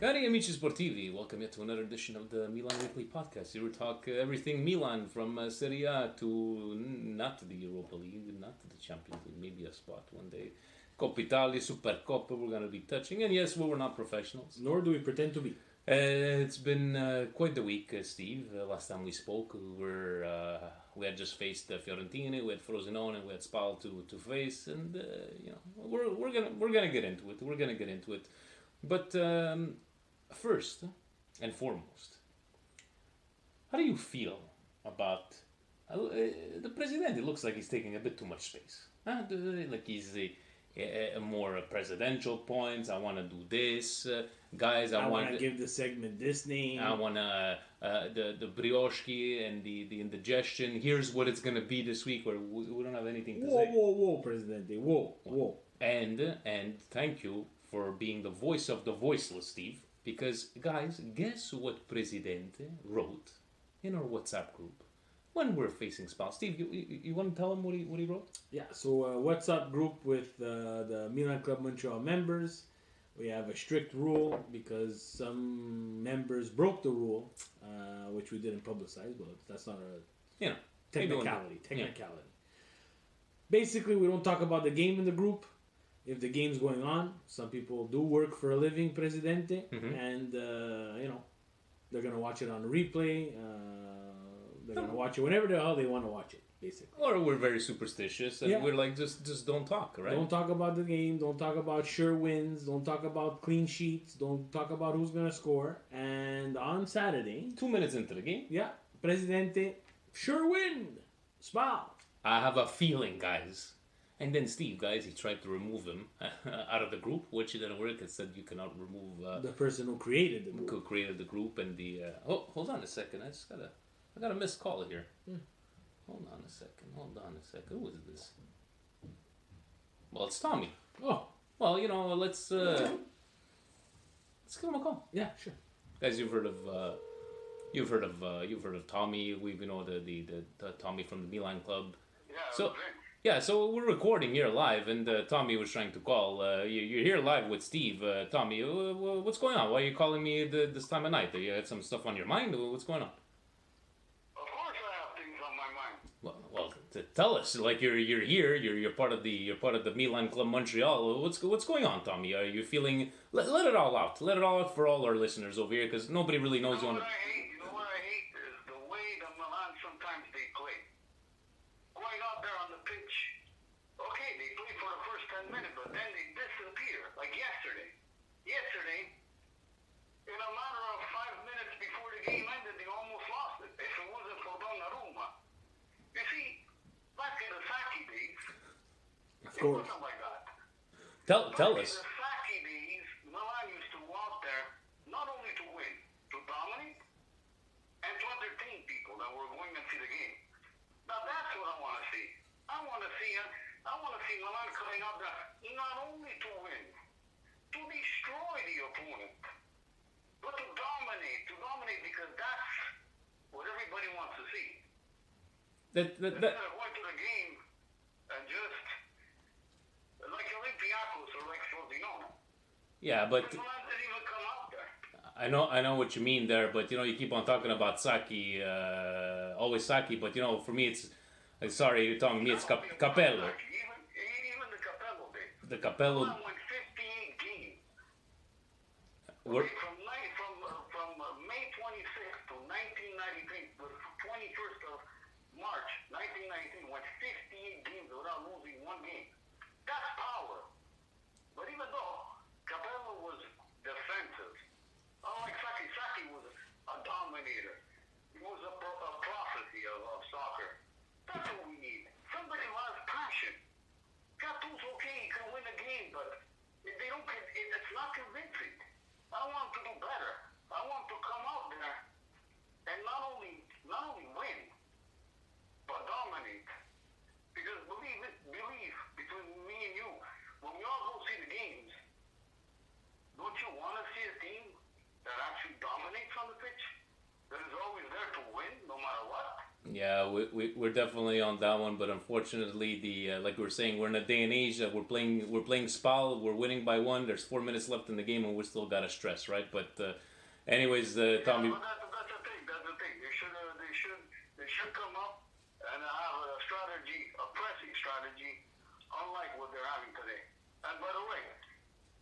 Cari amici sportivi, welcome yet to another edition of the Milan Weekly Podcast. Here we talk everything Milan from Serie A to not to the Europa League, not to the Champions League, maybe a spot one day. Coppa Italia, Supercoppa, we're going to be touching. And yes, we're not professionals. Nor do we pretend to be. It's been quite the week, Steve. Last time we spoke, we had just faced Fiorentina, we had Frosinone, we had Spal to face, and we're gonna get into it. We're gonna get into it, but first and foremost, how do you feel about the president? It looks like he's taking a bit too much space. Like he's a more presidential points. I want to do this, guys. I want to give the segment this name. I want the brioche and the indigestion. Here's what it's gonna be this week. Where we don't have anything to say. Whoa, Presidente. Whoa. And thank you for being the voice of the voiceless, Steve. Because guys, guess what Presidente wrote in our WhatsApp group when we're facing Spal. Steve, you want to tell him what he wrote? Yeah, so WhatsApp group with the Milan Club Montreal members. We have a strict rule because some members broke the rule, which we didn't publicize, but that's not a technicality. Yeah. Basically, we don't talk about the game in the group. If the game's going on, some people do work for a living, Presidente, and they're gonna watch it on replay. They're gonna watch it whenever the hell they want to watch it, basically. Or we're very superstitious and we're like, just don't talk, right? Don't talk about the game. Don't talk about sure wins. Don't talk about clean sheets. Don't talk about who's gonna score. And on Saturday, 2 minutes into the game, Presidente, sure win, Spal. I have a feeling, guys. And then Steve, guys, he tried to remove him out of the group, which didn't work. It said you cannot remove the person who created the group. Who created the group and the. Hold on a second. I got a missed call here. Hold on a second. Who is this? Well, it's Tommy. Oh. Well, let's give him a call. Yeah, sure. Guys, you've heard of Tommy. We the Tommy from the Milan Club. Yeah. So we're recording here live, and Tommy was trying to call. You're here live with Steve. Tommy, what's going on? Why are you calling me this time of night? You had some stuff on your mind? What's going on? Of course I have things on my mind. Well, tell us. Like you're here. You're part of the Milan Club Montreal. What's going on, Tommy? Are you feeling? Let it all out. Let it all out for all our listeners over here, because nobody really knows you. You know what I hate is the way the Milan sometimes they play. Going out there on the pitch, okay, they play for the first 10 minutes, but then they disappear. Like yesterday. Yesterday, in a matter of 5 minutes before the game ended, they almost lost it. If it wasn't for Donnarumma. You see, back in the Saki days, it wasn't like that. Tell us. In the Saki days, Milan used to walk there not only to win, to dominate, and to entertain people that were going to see the game. Now that's what I want to see. I want to see Milan coming out there not only to win, to destroy the opponent, but to dominate because that's what everybody wants to see. Instead of going to the game and just like Olympiacos or like Frosinone. Yeah, but Milan didn't even come out there. I know what you mean there, but you keep on talking about Saki, always Saki, but for me it's sorry, you're telling me it's Capello. Even the Capello days. The Capello. Milan won 58 games. From May 26th to 1993, the 21st of March 1993, won 58 games without losing one game. That's power. But even though Capello was defensive, unlike Saki was a dominator. He was a prophecy of soccer. That's what we need. Somebody who has passion. Gattuso's okay, he can win a game, but if they don't, it's not convincing. I want to do better. I want to come out there and not only win, but dominate. Because believe between me and you, when we all go see the games, don't you want to see a team that actually dominates on the pitch? That is always there to win, no matter what? Yeah, we're definitely on that one, but unfortunately, the like we were saying, we're in a day and age that we're playing Spal, we're winning by one. There's 4 minutes left in the game, and we still got to stress, right? But anyways, Yeah, Tommy, but that's the thing. That's the thing. They should come up and have a strategy, a pressing strategy, unlike what they're having today. And by the way,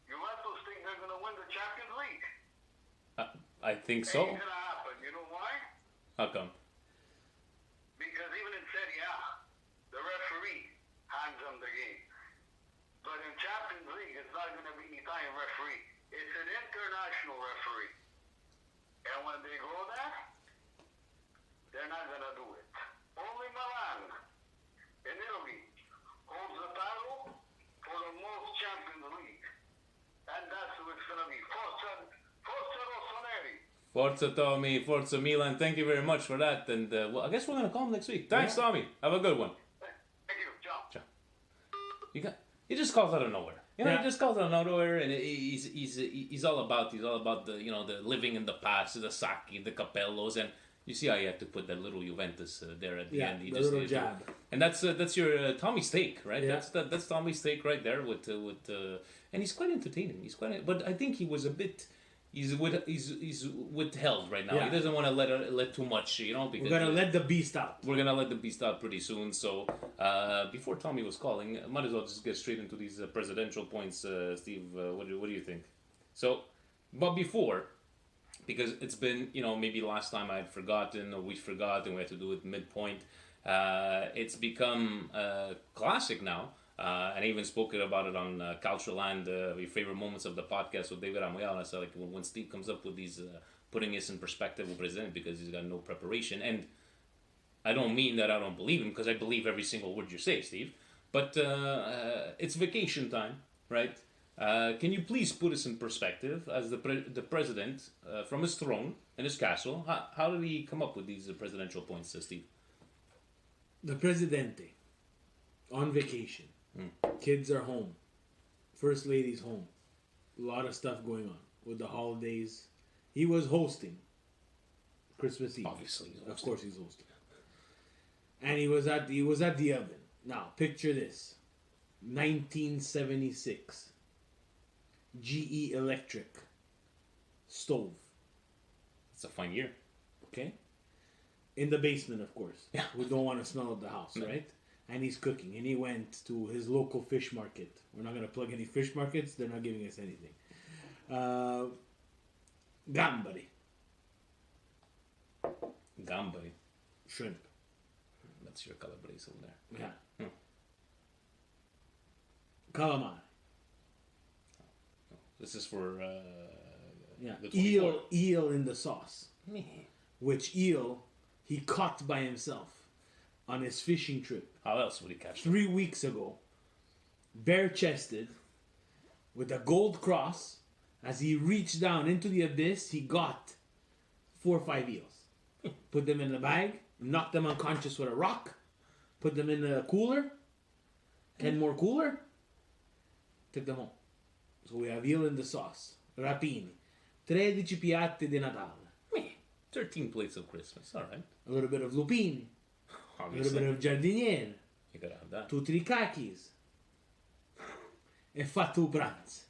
Juventus think they're going to win the Champions League. I think Ain't so. gonna happen. You know why? How come? Because even in Serie A, the referee hands them the game. But in Champions League, it's not going to be an Italian referee. It's an international referee. And when they go there, they're not going to do it. Only Milan in Italy holds the title for the most Champions League. And that's who it's going to be. Forza Rossoneri. Forza Tommy, Forza Milan. Thank you very much for that, and well, I guess we're gonna call him next week. Thanks, Yeah. Tommy. Have a good one. Thank you, John. He just calls out of nowhere. You know, Yeah. he just calls out of nowhere, and he's all about the the living in the past, the Sacchi, the Capellos, and you see how you have to put that little Juventus there at the Yeah, end. He the just little needed to- jab. and that's your Tommy's take, right? Yeah. That's Tommy's take right there and he's quite entertaining. But I think he was a bit. He's withheld right now. Yeah. He doesn't want to let too much, because We're gonna let the beast out. we're gonna let the beast out pretty soon. So before Tommy was calling, might as well just get straight into these presidential points. Steve, what do you think? So, but before, because it's been maybe last time I had forgotten or we forgot and we had to do it midpoint. It's become classic now. And I even spoke about it on Culture Land, your favorite moments of the podcast with David Amoyal. And I said, like, when Steve comes up with these, putting this in perspective, we'll present it because he's got no preparation. And I don't mean that I don't believe him, because I believe every single word you say, Steve. But it's vacation time, right? Can you please put us in perspective as the president from his throne in his castle? How did he come up with these presidential points, Steve? The Presidente on vacation. Kids are home. First lady's home. A lot of stuff going on with the holidays. He was hosting Christmas Eve. Obviously, he's Of hosting. course he's hosting. And he was at the oven. Now, picture this. 1976. GE Electric stove. It's a fun year. Okay? In the basement, of course. Yeah. We don't want to smell of the house, No. right? And he's cooking. And he went to his local fish market. We're not going to plug any fish markets. They're not giving us anything. Gambari. Gambari. Shrimp. That's your calabrese over there. Yeah. Calamari. This is for Yeah. the 24. Eel in the sauce. Meh. Which eel he caught by himself on his fishing trip How else would he catch them? 3 weeks ago, bare-chested, with a gold cross. As he reached down into the abyss, he got 4 or 5 eels. Put them in the bag, knocked them unconscious with a rock, put them in the cooler, 10 more cooler, took them home. So we have eel in the sauce, rapini, 13 piatti di Natale, Meh. 13 plates of Christmas. All right. a little bit of lupini, a little Obviously. bit of giardiniere, You gotta have that. tutti i cacchis, e fatto pranzo.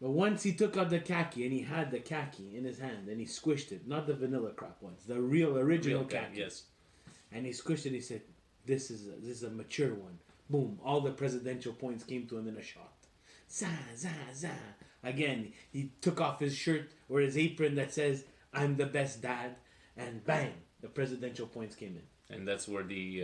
But once he took out the kaki and he had the kaki in his hand and he squished it, not the vanilla crap ones, the real original Real guy, kaki. yes. And he squished it and he said, this is a mature one. Boom, all the presidential points came to him in a shot. Za, za, za. Again, he took off his shirt or his apron that says, I'm the best dad. And bang, the presidential points came in. And that's where the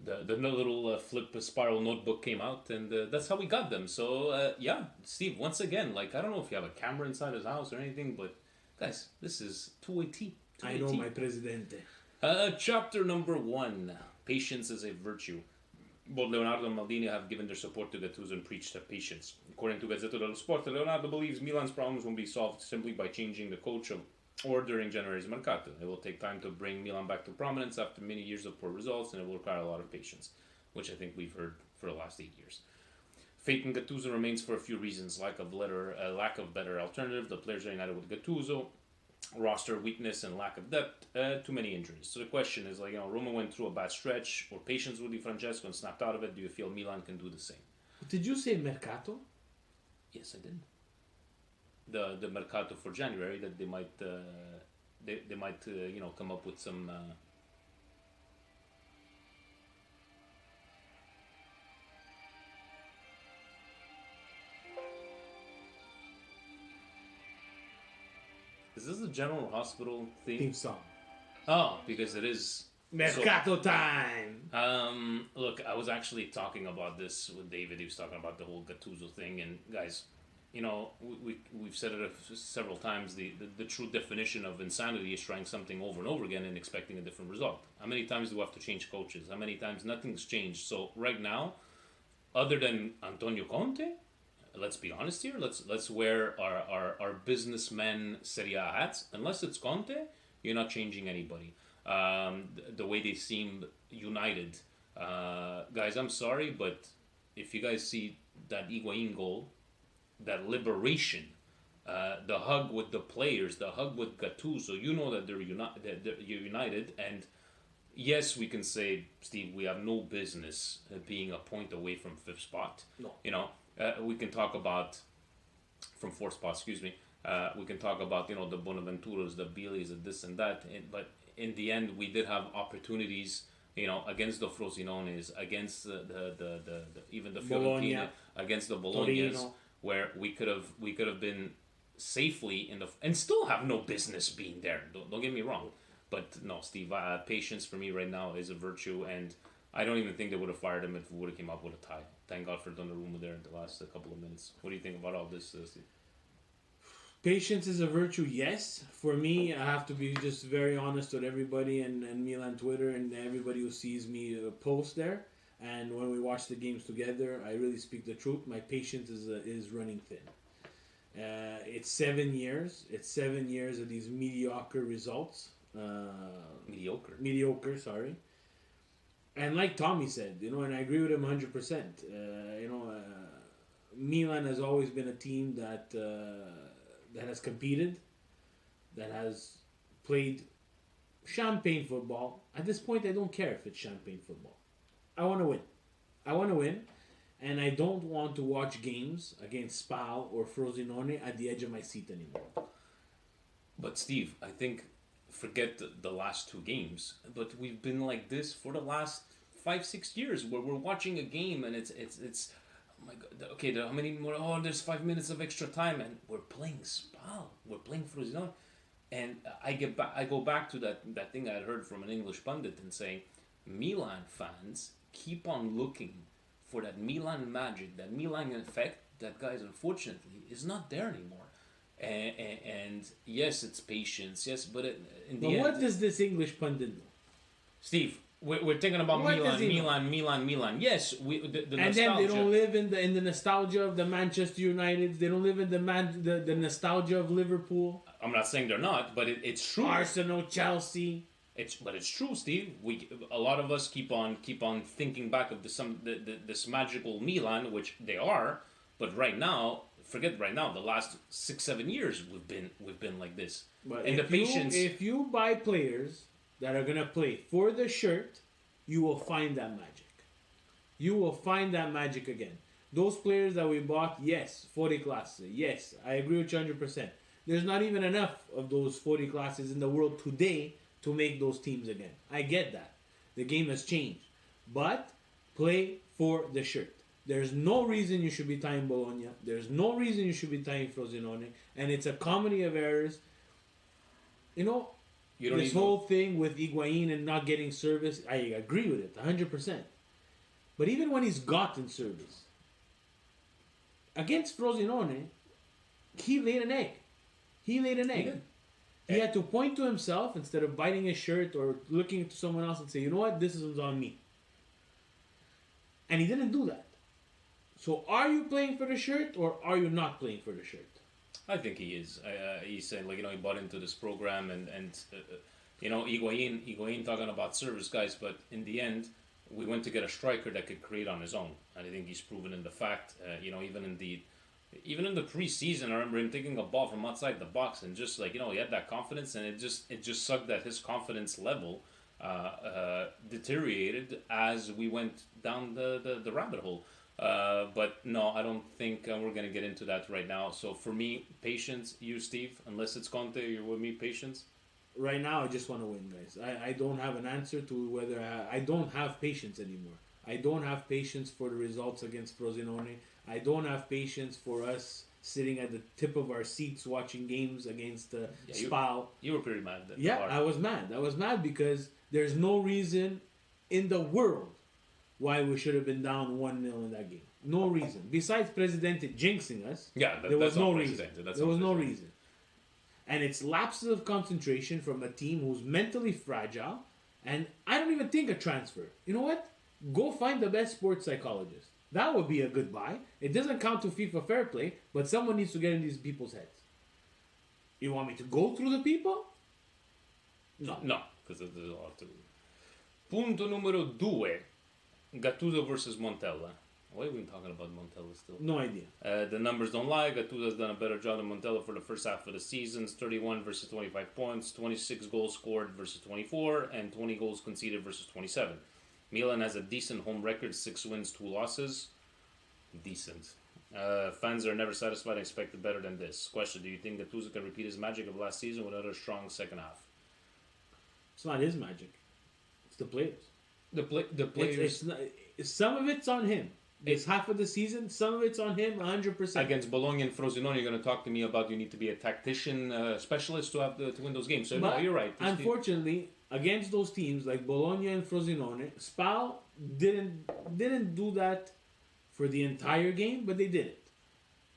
little flip spiral notebook came out, and that's how we got them. So yeah, Steve, once again, like, I don't know if you have a camera inside his house or anything, but guys, this is 2AT. I know my presidente. Chapter number 1. Patience is a virtue. Both Leonardo and Maldini have given their support to Gattuso and preached to patience. According to Gazzetta dello Sport, Leonardo believes Milan's problems will be solved simply by changing the coach or during January's mercato. It will take time to bring Milan back to prominence after many years of poor results, and it will require a lot of patience, which I think we've heard for the last 8 years. Faith in Gattuso remains for a few reasons: lack of better alternative. The players are united with Gattuso. roster weakness and lack of depth, too many injuries. So the question is, like, Roma went through a bad stretch, or patience with Di Francesco and snapped out of it. Do you feel Milan can do the same? Did you say mercato? Yes, I did. The mercato for January, that they might they might come up with some. Is this a General Hospital Theme theme? song. Oh, because it is. Mercato time. Look, I was actually talking about this with David. He was talking about the whole Gattuso thing, and guys, we've said it several times. The true definition of insanity is trying something over and over again and expecting a different result. How many times do we have to change coaches? How many times nothing's changed? So right now, other than Antonio Conte, let's be honest here. Let's wear our businessmen Serie A hats. Unless it's Conte, you're not changing anybody. The way they seem united, guys. I'm sorry, but if you guys see that Higuain goal, that liberation, the hug with the players, the hug with Gattuso, you know that they're united. And yes, we can say, Steve, we have no business being a point away from fifth spot. No. We can talk about from fourth spot. Excuse me. We can talk about the Bonaventuras, the Bielis, and this and that. But in the end, we did have opportunities. Against the Frosinones, against the even the Bologna. Fiorentina, against the Bolognas, Torino. where we could have been safely in the and still have no business being there. Don't get me wrong, but no, Steve, patience for me right now is a virtue, and I don't even think they would have fired him if we would have came up with a tie. Thank God for Donnarumma there in the last couple of minutes. What do you think about all this, Steve? Patience is a virtue, yes. For me, I have to be just very honest with everybody and Milan Twitter and everybody who sees me post there. And when we watch the games together, I really speak the truth. My patience is running thin. It's 7 years. It's 7 years of these mediocre results. Mediocre, sorry. And like Tommy said, and I agree with him 100%. Milan has always been a team that has competed, that has played champagne football. At this point, I don't care if it's champagne football. I want to win. And I don't want to watch games against Spal or Frosinone at the edge of my seat anymore. But Steve, I think, forget the last two games, but we've been like this for the last 5-6 years, where we're watching a game and it's oh my God, okay, how many more? Oh, there's 5 minutes of extra time, and we're playing Spal, we're playing Frosinone, and I go back to that thing I had heard from an English pundit and saying, Milan fans keep on looking for that Milan magic, that Milan effect, that, guys, unfortunately is not there anymore. And yes, it's patience, yes, but in the end, what does this English pundit know? Steve, we're thinking about What does he Milan. Yes, the and nostalgia. then they don't live in the nostalgia of the Manchester United. They don't live in the nostalgia of Liverpool, I'm not saying they're not, but it's true. Arsenal, Chelsea. It's true, Steve. A lot of us keep on thinking back of this magical Milan, which they are, but right now, forget right now. The last 6-7 years we've been like this, But and the patience. If you buy players that are gonna play for the shirt, you will find that magic. You will find that magic again. Those players that we bought, yes, 40 classes, yes, I agree with you 100%. There's not even enough of those 40 classes in the world today to make those teams again. I get that. The game has changed. But play for the shirt. There's no reason you should be tying Bologna. There's no reason you should be tying Frosinone. And it's a comedy of errors. This whole thing with Higuain and not getting service, I agree with it 100%. But even when he's gotten service, against Frosinone, he laid an egg. He did. He had to point to himself instead of biting his shirt or looking to someone else and say, you know what, this is on me. And he didn't do that. So are you playing for the shirt or are you not playing for the shirt? I think he is. He's saying, he bought into this program and Higuain talking about service, guys, but in the end, we went to get a striker that could create on his own. And I think he's proven in the fact, even in the even in the preseason, I remember him taking a ball from outside the box and just like he had that confidence, and it just sucked that his confidence level deteriorated as we went down the rabbit hole. But no, I don't think we're gonna get into that right now. So for me, patience. You, Steve, unless it's Conte, you're with me. Patience. Right now, I just want to win, guys. I don't have an answer to whether I don't have patience anymore. I don't have patience for the results against Frosinone. I don't have patience for us sitting at the tip of our seats watching games against Spal. You were pretty mad. Yeah, I was mad. I was mad because there's no reason in the world why we should have been down 1-0 in that game. No reason. Besides Presidente jinxing us, there was no reason. There was no reason. And it's lapses of concentration from a team who's mentally fragile. And I don't even think a transfer. You know what? Go find the best sports psychologist. That would be a good buy. It doesn't count to FIFA Fair Play, but someone needs to get in these people's heads. You want me to go through the people? No. No, because there's a lot to do. Punto numero 2. Gattuso versus Montella. Why are we talking about Montella still? No idea. The numbers don't lie. Gattuso's done a better job than Montella for the first half of the season. 31 versus 25 points, 26 goals scored versus 24, and 20 goals conceded versus 27. Milan has a decent home record, 6 wins, 2 losses. Decent. Fans are never satisfied and expected better than this. Question, do you think Gattuso can repeat his magic of last season with another strong second half? It's not his magic. It's the players. The players... It's not, some of it's on him. It's half of the season. Some of it's on him, 100%. Against Bologna and Frosinone, you're going to talk to me about you need to be a tactician specialist to win those games. So no, you're right. Unfortunately, against those teams like Bologna and Frosinone, Spal didn't do that for the entire game, but they did it.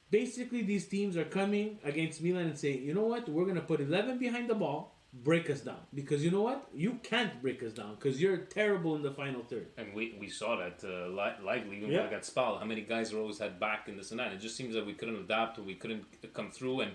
Basically, these teams are coming against Milan and saying, you know what, we're going to put 11 behind the ball, break us down. Because you know what? You can't break us down because you're terrible in the final third. And we saw that lively even when we got Spal. How many guys are always had back in this and that. It just seems like we couldn't adapt or we couldn't come through.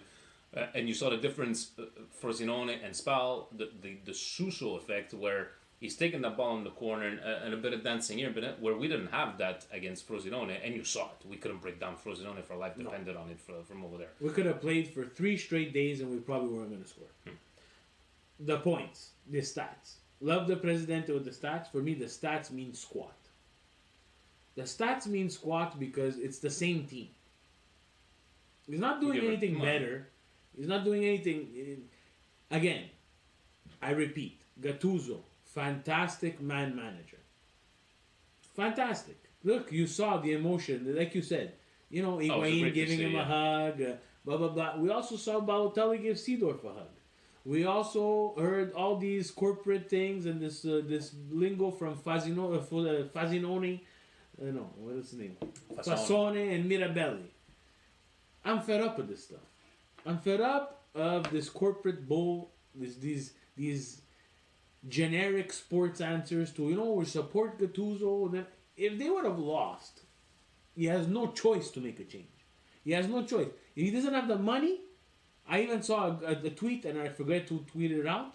And you saw the difference, Frosinone and Spal, the Suso effect where he's taking the ball in the corner and a bit of dancing here, but where we didn't have that against Frosinone, and you saw it. We couldn't break down Frosinone if our life depended on it from over there. We could have played for 3 straight days and we probably weren't going to score. The points, the stats. Love the Presidente with the stats. For me, the stats mean squat. The stats mean squat because it's the same team. He's not doing anything better. He's not doing anything. Again, I repeat, Gattuso, fantastic man manager. Fantastic. Look, you saw the emotion, like you said. You know, Higuain giving him a hug, blah, blah, blah. We also saw Balotelli give Seedorf a hug. We also heard all these corporate things and this lingo from Fazinoni. No, what is his name? Fasone and Mirabelli. I'm fed up with this stuff. I'm fed up of this corporate bull, these generic sports answers to, we support Gattuso. Then if they would have lost, he has no choice to make a change. He has no choice. If he doesn't have the money, I even saw a tweet and I forget to tweet it out.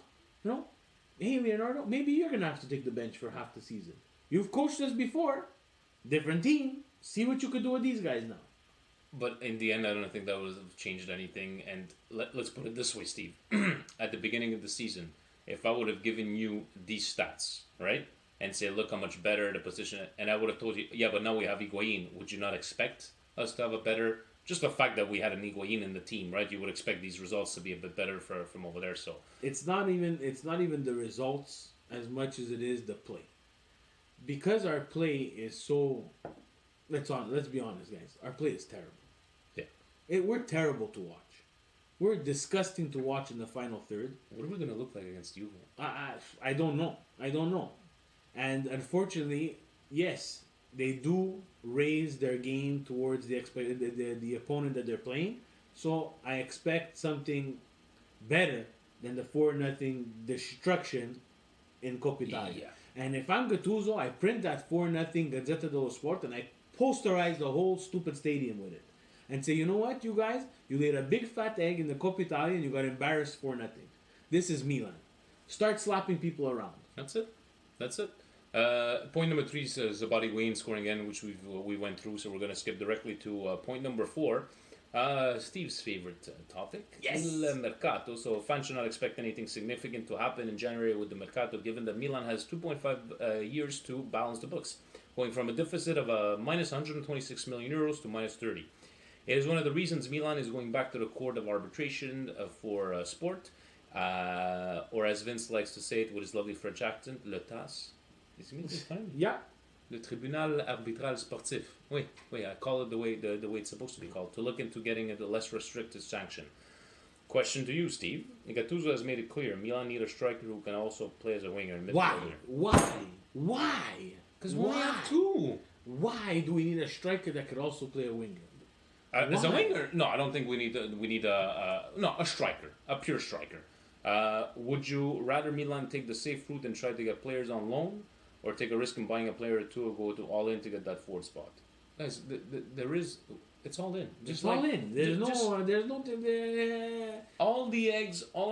Hey Leonardo, maybe you're going to have to take the bench for half the season. You've coached us before. Different team. See what you could do with these guys now. But in the end, I don't think that would have changed anything. And let's put it this way, Steve. At the beginning of the season, if I would have given you these stats, right? And say, look how much better the position, and I would have told you, yeah, but now we have Higuain. Would you not expect us to have a better... Just the fact that we had an Higuain in the team, right? You would expect these results to be a bit better from over there. So it's not even the results as much as it is the play, because our play is so. Let's be honest, guys. Our play is terrible. Yeah, we're terrible to watch. We're disgusting to watch in the final third. What are we gonna look like against you? I don't know, and unfortunately, yes. They do raise their game towards the opponent that they're playing. So I expect something better than the 4-0 destruction in Coppa Italia. Yeah. And if I'm Gattuso, I print that 4-0 Gazzetta dello Sport and I posterize the whole stupid stadium with it. And say, you know what, you guys? You laid a big fat egg in the Coppa Italia and you got embarrassed 4-0. This is Milan. Start slapping people around. That's it. Point number 3 says about Higuain scoring again, which we went through, so we're going to skip directly to point number 4. Steve's favorite topic. Yes. Il mercato. So fans should not expect anything significant to happen in January with the mercato, given that Milan has 2.5 years to balance the books, going from a deficit of minus 126 million euros to minus 30. It is one of the reasons Milan is going back to the court of arbitration for sport, or as Vince likes to say it with his lovely French accent, le TAS. Is it means Yeah. Le Tribunal Arbitral Sportif. Wait, I call it the way it's supposed to be called, to look into getting a less restricted sanction. Question to you, Steve. Gattuso has made it clear Milan need a striker who can also play as a winger and midfielder. Why? Because we only have two. Why do we need a striker that could also play a winger? As a winger? No, I don't think we need a striker, a pure striker. Would you rather Milan take the safe route and try to get players on loan, or take a risk in buying a player or two, or go to all in to get that fourth spot? Guys, it's all in. It's all in. There's no. All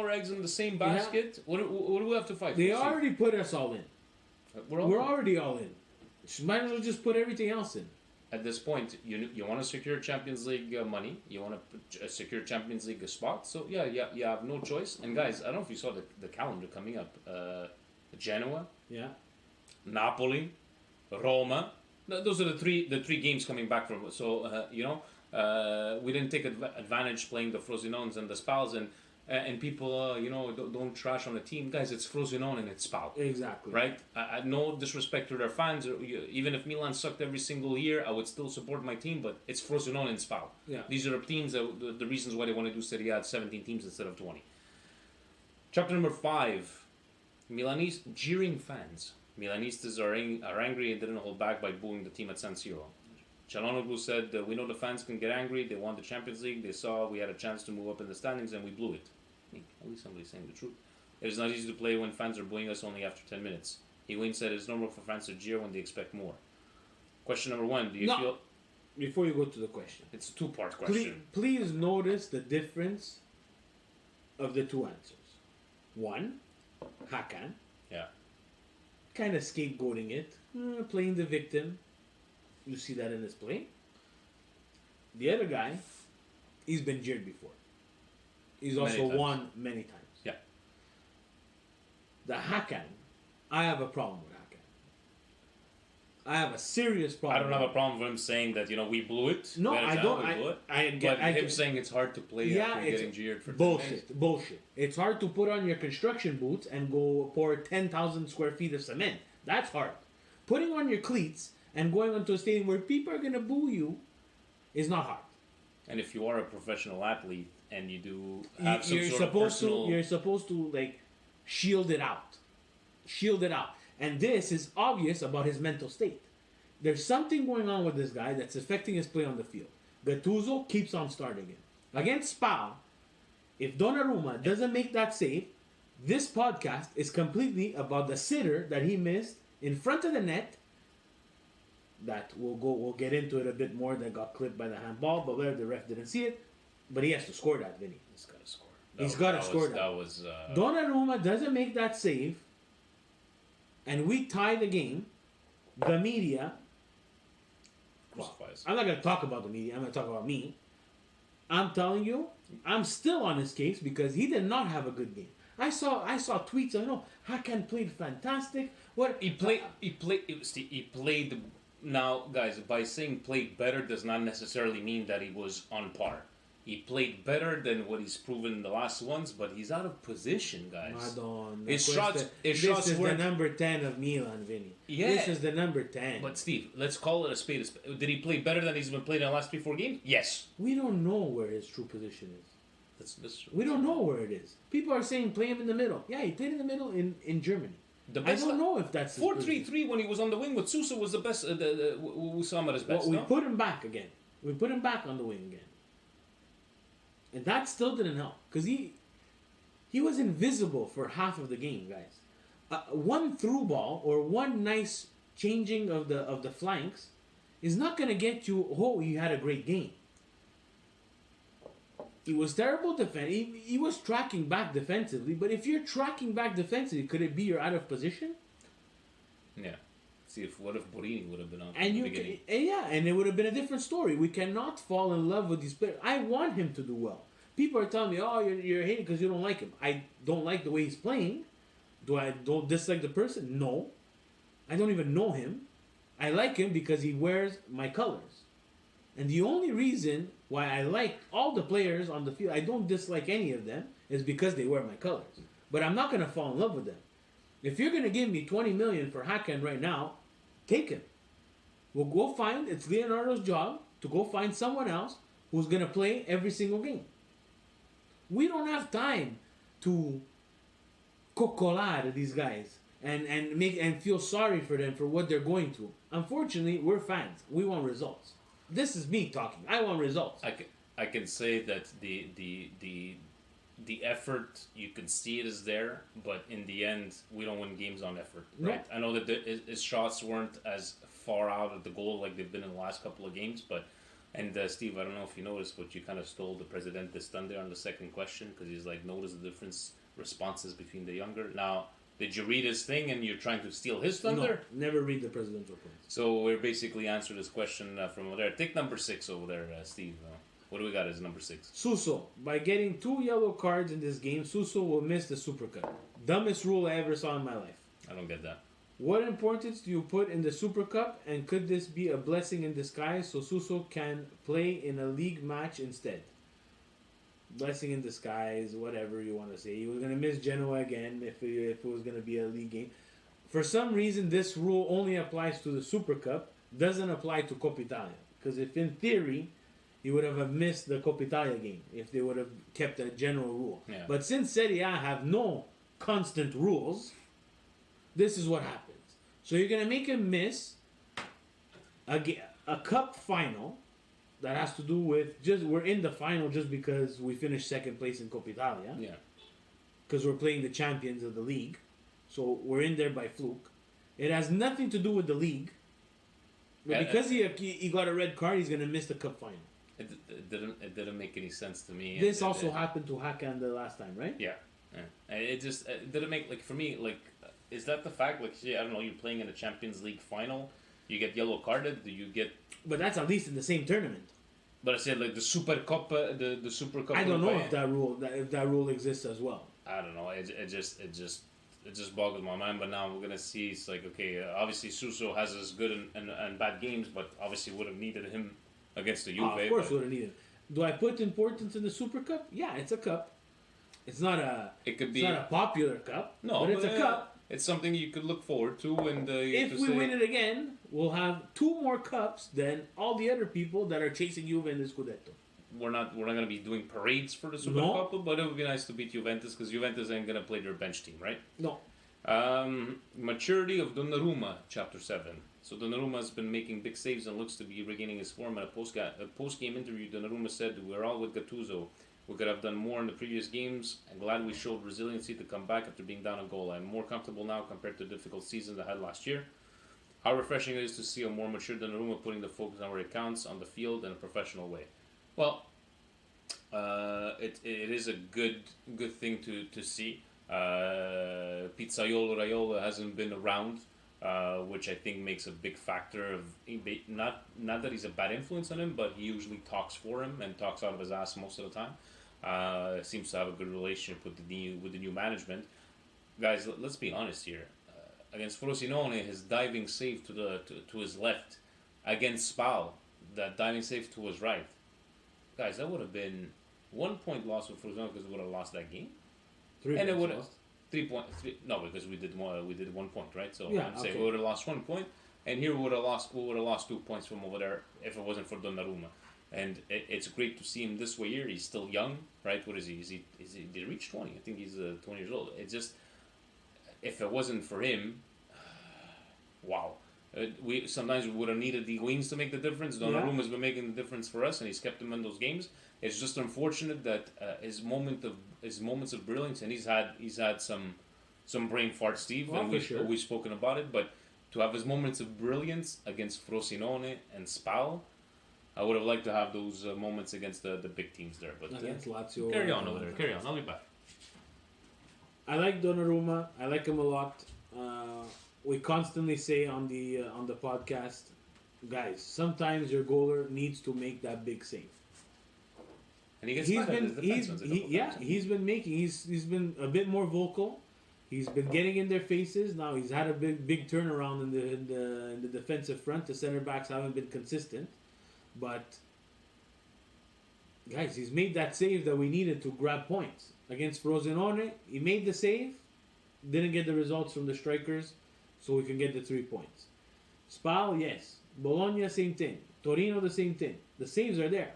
our eggs in the same basket. Yeah. What do we have to fight? They already put us all in. We're already all in. Might as well just put everything else in. At this point, you want to secure Champions League money. You want to secure Champions League spot. So yeah, you have no choice. And guys, I don't know if you saw the calendar coming up. Genoa. Yeah. Napoli, Roma. Those are the three games coming back from. So we didn't take advantage playing the Frosinons and the Spals, and people don't trash on the team, guys. It's Frosinone and it's Spal. Exactly. Right. No disrespect to their fans. Even if Milan sucked every single year, I would still support my team. But it's Frosinone and Spal. Yeah. These are the teams the reasons why they want to do Serie A at 17 teams instead of 20. Chapter number 5. Milanese jeering fans. Milanistas are angry and didn't hold back by booing the team at San Siro. Çalhanoğlu said, we know the fans can get angry, they want the Champions League, they saw we had a chance to move up in the standings and we blew it. At least somebody's saying the truth. It is not easy to play when fans are booing us only after 10 minutes. Higuain said it's normal for fans to jeer when they expect more. Question number 1, do you feel... Before you go to the question. It's a two-part question. Please notice the difference of the two answers. One, Hakan. Yeah. Kind of scapegoating it, playing the victim. You see that in his play. The other guy, he's been jeered before. He's also won many times. Yeah. The Hakan, I have a problem with Hakan. I have a serious problem. I don't have a problem with him saying that we blew it. No, I don't. Him saying it's hard to play after getting jeered for bullshit. It's hard to put on your construction boots and go pour 10,000 square feet of cement. That's hard. Putting on your cleats and going onto a stadium where people are gonna boo you is not hard. And if you are a professional athlete and you do have you're supposed to like shield it out. And this is obvious about his mental state. There's something going on with this guy that's affecting his play on the field. Gattuso keeps on starting him. Against Spal, if Donnarumma doesn't make that save, this podcast is completely about the sitter that he missed in front of the net. That we'll get into it a bit more, that got clipped by the handball, but the ref didn't see it. But he has to score that, Vinny. He's got to score. He's got to score that. That was... Donnarumma doesn't make that save, and we tie the game. The media... I'm not going to talk about the media. I'm going to talk about me. I'm telling you, I'm still on his case because he did not have a good game. I saw tweets. I know Hakan played fantastic. What he played. Now, guys, by saying played better does not necessarily mean that he was on par. He played better than what he's proven in the last ones, but he's out of position, guys. Madonna. His shots the number 10 of Milan, Vinny. Yeah. This is the number 10. But Steve, let's call it a spade. Did he play better than he's been playing in the last 3-4 games? Yes. We don't know where his true position is. That's we don't know where it is. People are saying play him in the middle. Yeah, he played in the middle in Germany. I don't know if that's 4-3-3 when he was on the wing with Sousa was the best. We saw him at his best. We put him back again. We put him back on the wing again. And that still didn't help. Because he was invisible for half of the game, guys. One through ball or one nice changing of the flanks is not going to get you, he had a great game. He was terrible defensively. He was tracking back defensively. But if you're tracking back defensively, could it be you're out of position? Yeah. See if what if Borini would have been on And from the you beginning? and it would have been a different story. We cannot fall in love with these players. I want him to do well. People are telling me, "Oh, you're hating because you don't like him." I don't like the way he's playing. Do I don't dislike the person? No, I don't even know him. I like him because he wears my colors. And the only reason why I like all the players on the field, I don't dislike any of them, is because they wear my colors. But I'm not gonna fall in love with them. If you're gonna give me 20 million for Hakan right now, take him. We'll go find. It's Leonardo's job to go find someone else who's gonna play every single game. We don't have time to cocolar these guys and make and feel sorry for them for what they're going through. Unfortunately, we're fans. We want results. This is me talking. I want results. I can say that the effort, you can see it is there, but in the end, we don't win games on effort, right? No. I know that his shots weren't as far out of the goal like they've been in the last couple of games, but and Steve, I don't know if you noticed, but you kind of stole the Presidente thunder on the second question because he's like, notice the difference responses between the younger. Now, did you read his thing and you're trying to steal his thunder? No, never read the presidential points. So we're basically answering this question from over there. Take number 6 over there, Steve. What do we got as number 6? Suso, by getting 2 yellow cards in this game, Suso will miss the Super Cup. Dumbest rule I ever saw in my life. I don't get that. What importance do you put in the Super Cup, and could this be a blessing in disguise so Suso can play in a league match instead? Blessing in disguise, whatever you want to say. He was going to miss Genoa again if it was going to be a league game. For some reason, this rule only applies to the Super Cup, doesn't apply to Coppa Italia. Because if in theory, he would have missed the Coppa Italia game if they would have kept a general rule. Yeah. But since Serie A have no constant rules, this is what happens. So you're going to make him miss a cup final that has to do with just we're in the final just because we finished second place in Coppa Italia. Yeah. Because we're playing the champions of the league. So we're in there by fluke. It has nothing to do with the league. But because he got a red card, he's going to miss the cup final. It didn't make any sense to me. This also happened to Hakan the last time, right? Yeah. It just didn't make, like, for me, like, is that the fact? Like, I don't know, you're playing in a Champions League final, you get yellow carded, do you get... But that's at least in the same tournament. But I said, like, the Super Cup, the Super Cup... I don't know if that rule exists as well. I don't know, it just boggles my mind, but now we're going to see, it's like, okay, obviously Suso has his good and bad games, but obviously would have needed him against the Juve. Of course would have needed. Do I put importance in the Super Cup? Yeah, it's a cup. It's not a... It could It's be... not a popular cup, No, but it's a cup. It's something you could look forward to, and If we win it again, we'll have 2 more cups than all the other people that are chasing Juve in the Scudetto. We're not going to be doing parades for the Super No. Cup, but it would be nice to beat Juventus because Juventus ain't going to play their bench team, right? No. Maturity of Donnarumma, Chapter 7. So Donnarumma has been making big saves and looks to be regaining his form. In a post-game interview, Donnarumma said, "We're all with Gattuso. We could have done more in the previous games. I'm glad we showed resiliency to come back after being down a goal. I'm more comfortable now compared to the difficult season I had last year. How refreshing it is to see a more mature Donnarumma putting the focus on where it counts on the field in a professional way." Well, it is a good thing to see. Pizzaiolo Raiola hasn't been around, which I think makes a big factor of not that he's a bad influence on him, but he usually talks for him and talks out of his ass most of the time. Seems to have a good relationship with the new management. Guys, let's be honest here. Against Frosinone, his diving save to his left. Against Spal, that diving save to his right. Guys, that would have been 1 point loss with Frosinone because we would have lost that game. 3 And it points would have lost. 3 point. No, because we did 1 point, right? So Yeah, I'm saying okay. we would have lost 1 point, and here we would have lost 2 points from over there if it wasn't for Donnarumma. And it's great to see him this way here. He's still young, right? What is he? Is he? Did he reach 20? I think he's 20 years old. It just, if it wasn't for him, wow. We sometimes we would have needed the wings to make the difference. Donnarumma's been making the difference for us, and he's kept them in those games. It's just unfortunate that his moments of brilliance, and he's had some brain farts, Steve, Well, and we've spoken about it. But to have his moments of brilliance against Frosinone and Spal, I would have liked to have those moments against the big teams there. But Against Lazio. carry on over there. Carry on. I'll be back. I like Donnarumma. I like him a lot. we constantly say on the podcast, guys, sometimes your goaler needs to make that big save. And he gets He's mad at his been he's defensemen a he, couple yeah times. he's been making he's been a bit more vocal. He's been getting in their faces. Now he's had a big turnaround in the defensive front. The center backs haven't been consistent, but guys, he's made that save that we needed to grab points against Frosinone. He made the save, didn't get the results from the strikers, so we can get the 3 points. Spal, yes. Bologna, same thing. Torino, the same thing. The saves are there.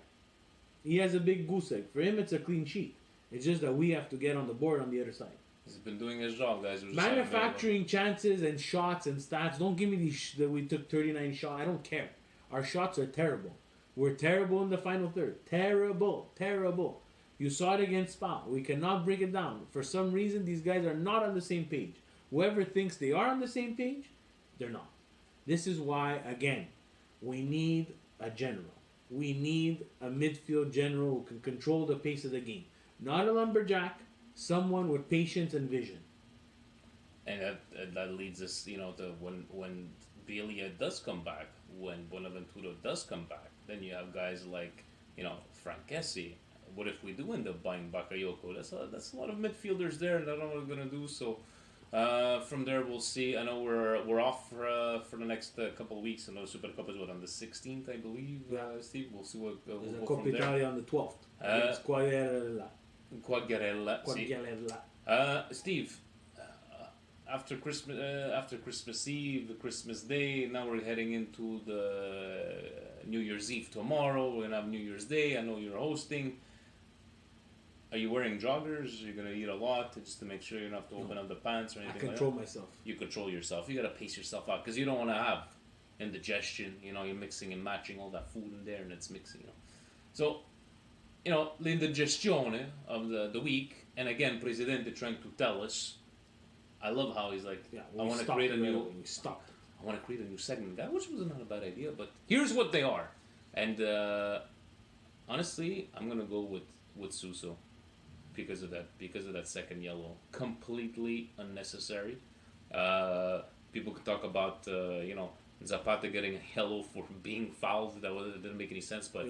He has a big goose egg. For him, it's a clean sheet. It's just that we have to get on the board on the other side. He's been doing his job, guys. We're just Manufacturing chances and shots and stats. Don't give me these that we took 39 shots. I don't care. Our shots are terrible. We're terrible in the final third. Terrible. Terrible. You saw it against Spal. We cannot break it down. For some reason, these guys are not on the same page. Whoever thinks they are on the same page, they're not. This is why, again, we need a general. We need a midfield general who can control the pace of the game. Not a lumberjack, someone with patience and vision. And that leads us, to when Bielia does come back, when Bonaventura does come back, then you have guys like, Francesi. What if we do end up buying Bakayoko? That's a lot of midfielders there, and I don't know what we're gonna do. So from there, we'll see. I know we're off for the next couple of weeks. I know Super Cup is on the 16th, I believe. Steve, we'll see what we'll There's a go from Coppa there. Italia on the 12th. Against Quagliarella. Quagliarella. Quagliarella. Steve, after Christmas Eve, Christmas Day, now we're heading into the New Year's Eve tomorrow. We're gonna have New Year's Day. I know you're hosting. Are you wearing joggers? Are you gonna eat a lot just to make sure you don't have to open up the pants or I anything control like that? myself. You control yourself. You gotta pace yourself out because you don't want to have indigestion. You're mixing and matching all that food in there, and it's mixing. So, l'indigestione of the week, and again, Presidente trying to tell us. I love how he's like, I want to create a new. We stopped. I want to create a new segment, which was not a bad idea. But here's what they are, and honestly, I'm gonna go with Suso because of that second yellow, completely unnecessary. People could talk about Zapata getting a yellow for being fouled. That didn't make any sense, but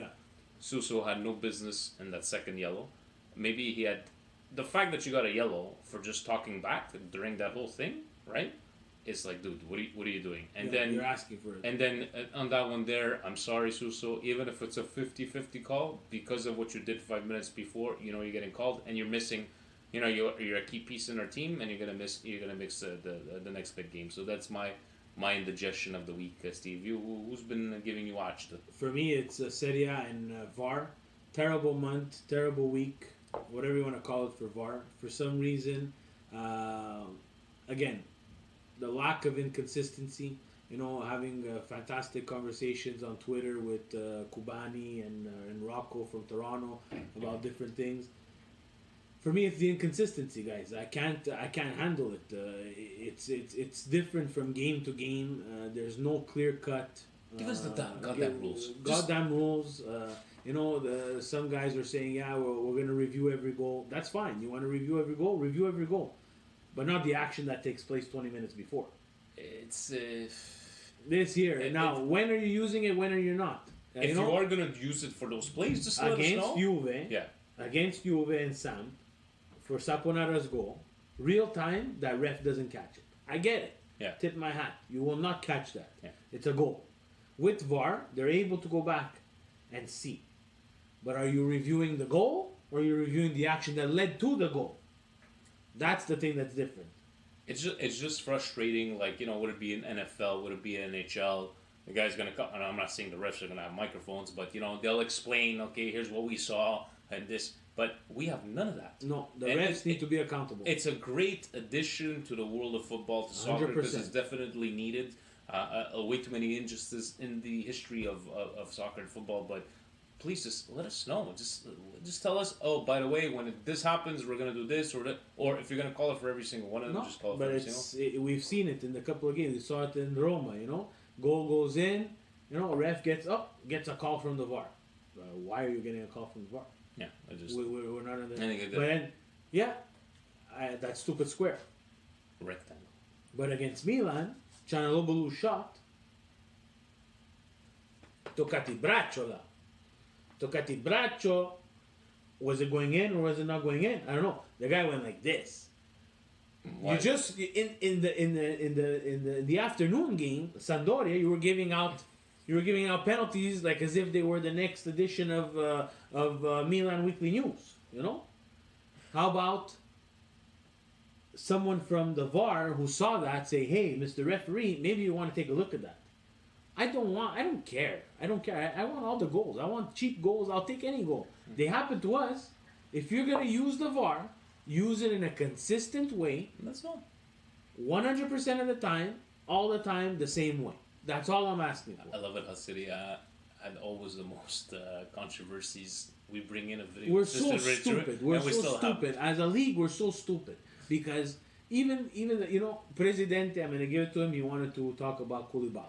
Suso had no business in that second yellow. Maybe he had. The fact that you got a yellow for just talking back during that whole thing, right? It's like, dude, what are you doing? And then you're asking for it. And then on that one there, I'm sorry, Suso. Even if it's a 50-50 call, because of what you did 5 minutes before, you're getting called, and you're missing. You're a key piece in our team, and you're gonna mix the next big game. So that's my indigestion of the week, Steve. Who's been giving you watch? For me, it's Serie A and VAR. Terrible month, terrible week. Whatever you want to call it for VAR. For some reason, again, the lack of inconsistency, having fantastic conversations on Twitter with Kubani and Rocco from Toronto about different things. For me, it's the inconsistency, guys. I can't handle it. It's different from game to game. There's no clear cut. Give us the goddamn rules. Goddamn rules. Some guys are saying, we're going to review every goal. That's fine. You want to review every goal? Review every goal. But not the action that takes place 20 minutes before. It's... this year. Now, when are you using it? When are you not? If you are going to use it for those plays, just let us know. Against Juve and Sam, for Saponara's goal, real time, that ref doesn't catch it. I get it. Yeah. Tip my hat. You will not catch that. Yeah. It's a goal. With VAR, they're able to go back and see. But are you reviewing the goal, or are you reviewing the action that led to the goal? That's the thing that's different. It's just frustrating. Like, would it be an NFL? Would it be an NHL? The guy's gonna come, and I'm not saying the refs are gonna have microphones, but they'll explain. Okay, here's what we saw and this. But we have none of that. No, the refs need to be accountable. It's a great addition to the world of football, to soccer, because it's definitely needed. Way too many injustices in the history of soccer and football, but please just let us know. Just tell us, oh, by the way, when this happens, we're going to do this or that. Or if you're going to call it for every single one of them, just call it for every single. We've seen it in a couple of games. We saw it in Roma, Goal goes in, ref gets a call from the VAR. Why are you getting a call from the VAR? Yeah, we're not in the... But then, that stupid square. Rectangle. But against Milan, Cianalobulu shot. Toccati braccio là. Toccati braccio. Was it going in or was it not going in? I don't know. The guy went like this. Why? You just in the afternoon game, Sampdoria, you were giving out penalties like as if they were the next edition of Milan Weekly News. You know, how about someone from the VAR who saw that say, "Hey, Mr. Referee, maybe you want to take a look at that." I don't care. I want all the goals. I want cheap goals. I'll take any goal. They happen to us. If you're gonna use the VAR, use it in a consistent way. That's all. 100% of the time, all the time, the same way. That's all I'm asking for. I love it how City had always the most controversies. We bring in a video. We're so stupid. We're so stupid. As a league, we're so stupid. Because even Presidente, I'm going to give it to him, he wanted to talk about Koulibaly.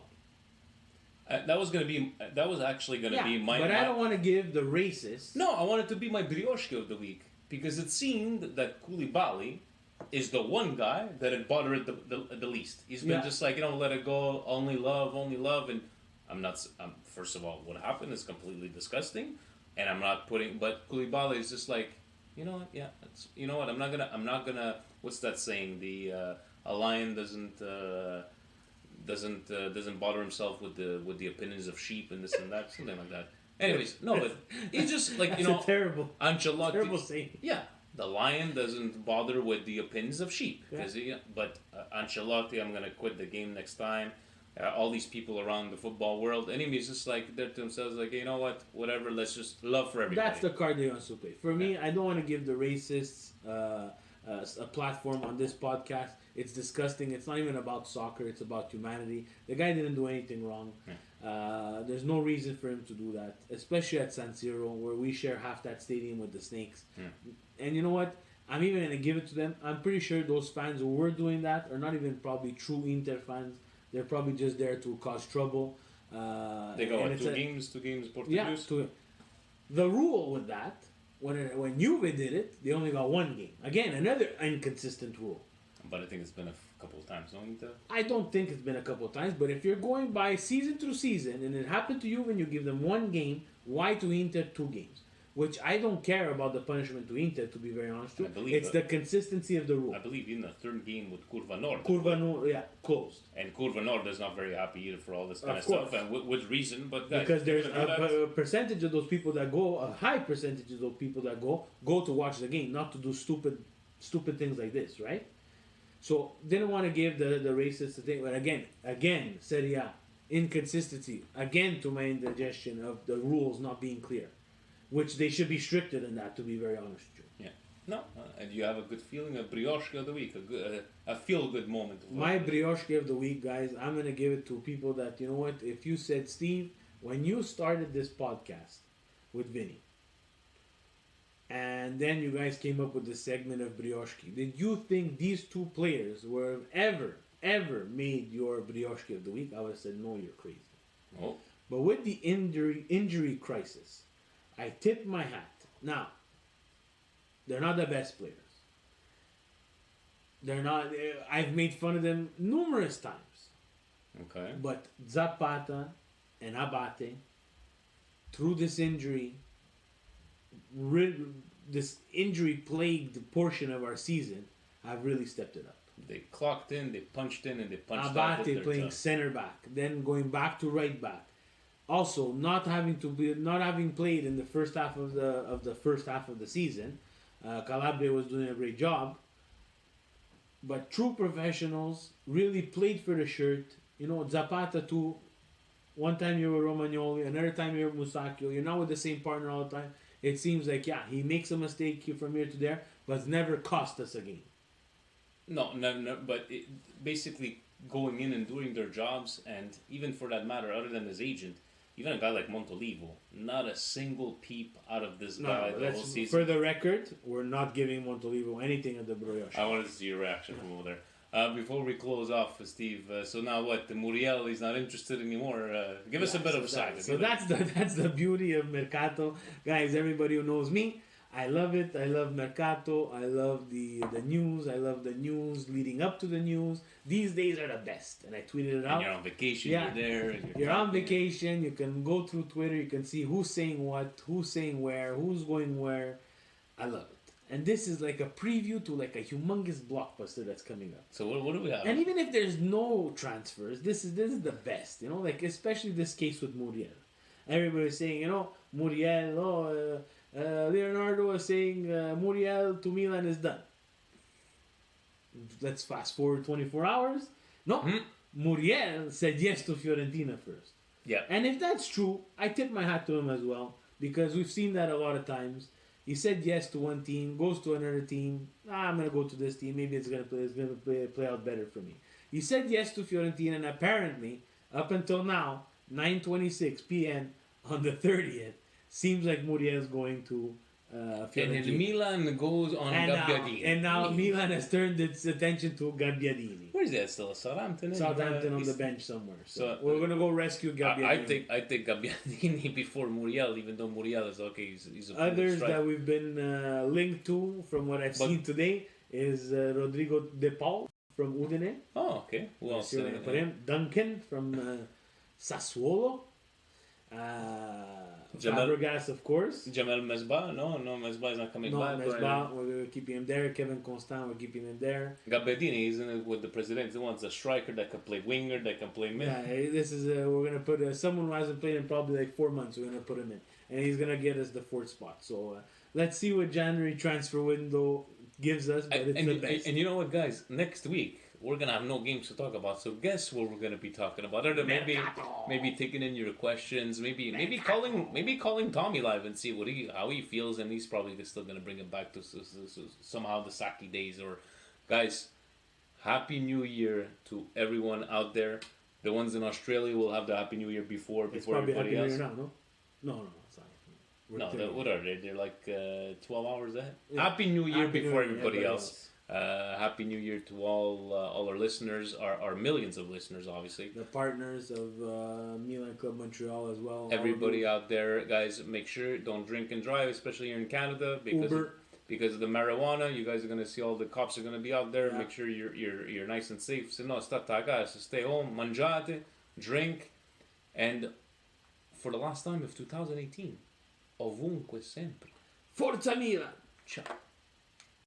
That was actually going to be my... But I don't want to give the racist... No, I want it to be my brioche of the week. Because it seemed that Koulibaly is the one guy that had bothered it the least. He's been just like, let it go, only love, and first of all, what happened is completely disgusting, and I'm not putting, but Koulibaly is just like, I'm not gonna, what's that saying, a lion doesn't bother himself with the opinions of sheep and this and that, something like that. Anyways, no, but he's just like, terrible Ancelotti. Yeah, the lion doesn't bother with the opinions of sheep. But Ancelotti, I'm gonna quit the game next time. All these people around the football world, anyways, just like they're to themselves, like, you know what, whatever. Let's just love for everybody. That's the card they wants to play. For me, I don't want to give the racists a platform on this podcast. It's disgusting. It's not even about soccer. It's about humanity. The guy didn't do anything wrong. There's no reason for him to do that, especially at San Siro, where we share half that stadium with the Snakes. And you know what? I'm even going to give it to them. I'm pretty sure those fans who were doing that are not even probably true Inter fans. They're probably just there to cause trouble. They go two games Portuguese? Yeah, the rule with that, when Juve did it, they only got one game. Again, another inconsistent rule. But I think it's been a couple of times, don't you? I don't think it's been a couple of times, but if you're going by season through season, and it happened to you when you give them one game, why to Inter 2 games? Which I don't care about the punishment to Inter, to be very honest with you. It's the consistency of the rule. I believe in the third game with Curva Nord. Closed. And Curva Nord is not very happy either for all this kind of stuff, and with reason, but guys, because there's a percentage of those people that go, a high percentage of those people that go to watch the game, not to do stupid things like this, right? So didn't want to give the racists the thing, but again, Serie A, inconsistency, again to my indigestion of the rules not being clear, which they should be stricter than that, to be very honest with you. Yeah. No, and you have a good feeling, a brioche of the week, a feel-good moment. My brioche of the week, guys, I'm going to give it to people that, you know what, if you said, Steve, when you started this podcast with Vinny, and then you guys came up with this segment of brioche, did you think these two players were ever made your brioche of the week? I would have said, no, you're crazy. Oh. But with the injury crisis, I tip my hat. Now, they're not the best players. They're not. I've made fun of them numerous times. Okay. But Zapata and Abate, through this injury-plagued portion of our season, have really stepped it up. They clocked in, they punched in, and they punched out. Abate playing center back, then going back to right back. Also, not having played in the first half of the season, Calabria was doing a great job. But true professionals really played for the shirt. You know, Zapata too. One time you were Romagnoli, another time you were Musacchio. You're not with the same partner all the time. It seems like he makes a mistake from here to there, but it's never cost us a game. No. But basically going in and doing their jobs, and even for that matter, other than his agent. Even a guy like Montolivo, not a single peep out of this guy the whole season. For the record, we're not giving Montolivo anything at the brioche. I wanted to see your reaction from over there. Before we close off, Steve, so now what? Muriel is not interested anymore. Give us a bit of a side. So that's the beauty of Mercato. Guys, everybody who knows me, I love it. I love Mercato. I love the news. I love the news leading up to the news. These days are the best. And I tweeted it out. And you're on vacation, Yeah. you're there. And You're on talking. vacation. You can go through Twitter. You can see who's saying what, who's saying where, who's going where. I love it. And this is like a preview to like a humongous blockbuster that's coming up. So what do we have? And even if there's no transfers, this is the best. You know, like especially this case with Muriel. Everybody's saying, you know, Muriel. Leonardo is saying Muriel to Milan is done. Let's fast forward 24 hours. No, Muriel said yes to Fiorentina first. Yeah. And if that's true, I tip my hat to him as well because we've seen that a lot of times. He said yes to one team, goes to another team. I'm gonna go to this team. Maybe it's gonna play out better for me. He said yes to Fiorentina, and apparently, up until now, 9:26 p.m. on the 30th, seems like Muriel is going to Fiorentina. And then Milan goes on Gabbiadini. And now Milan has turned its attention to Gabbiadini. Where's that still? Southampton? Southampton on the bench somewhere. So we're gonna go rescue Gabbiadini. I think Gabbiadini before Muriel, even though Muriel is okay. He's a Others that we've been linked to, from what I've seen today, is Rodrigo De Paul from Udine. Oh, okay. Who else? For him, Duncan from Sassuolo. Fabregas, of course. Jamel Mesbah? No, Mesbah is not coming back. Mesbah, we're keeping him there. Kevin Constant, we're keeping him there. Gabbiadini, isn't it, with the president? He wants a striker that can play winger, that can play mid. Yeah, this is we're gonna put someone who hasn't played in probably like 4 months. We're gonna put him in, and he's gonna get us the fourth spot. So let's see what January transfer window gives us. But it's the best. And you know what, guys? Next week we're gonna have no games to talk about. So guess what we're gonna be talking about? Other than maybe taking in your questions, maybe calling Tommy live and see how he feels, and he's probably still gonna bring him back to somehow the Saki days. Or guys, Happy New Year to everyone out there. The ones in Australia will have the Happy New Year before everybody else. Now, no, it's not. What are they? They're like 12 hours ahead. Yeah. Happy New Year before everybody else. Happy New Year to all our listeners, our millions of listeners, obviously. The partners of Milan Club Montreal as well. Everybody out there, guys, make sure don't drink and drive, especially here in Canada, because of the marijuana. You guys are gonna see all the cops are gonna be out there. Yeah. Make sure you're nice and safe. So no, so stay home, mangiate, drink, and for the last time of 2018, ovunque sempre. Forza Milan! Ciao.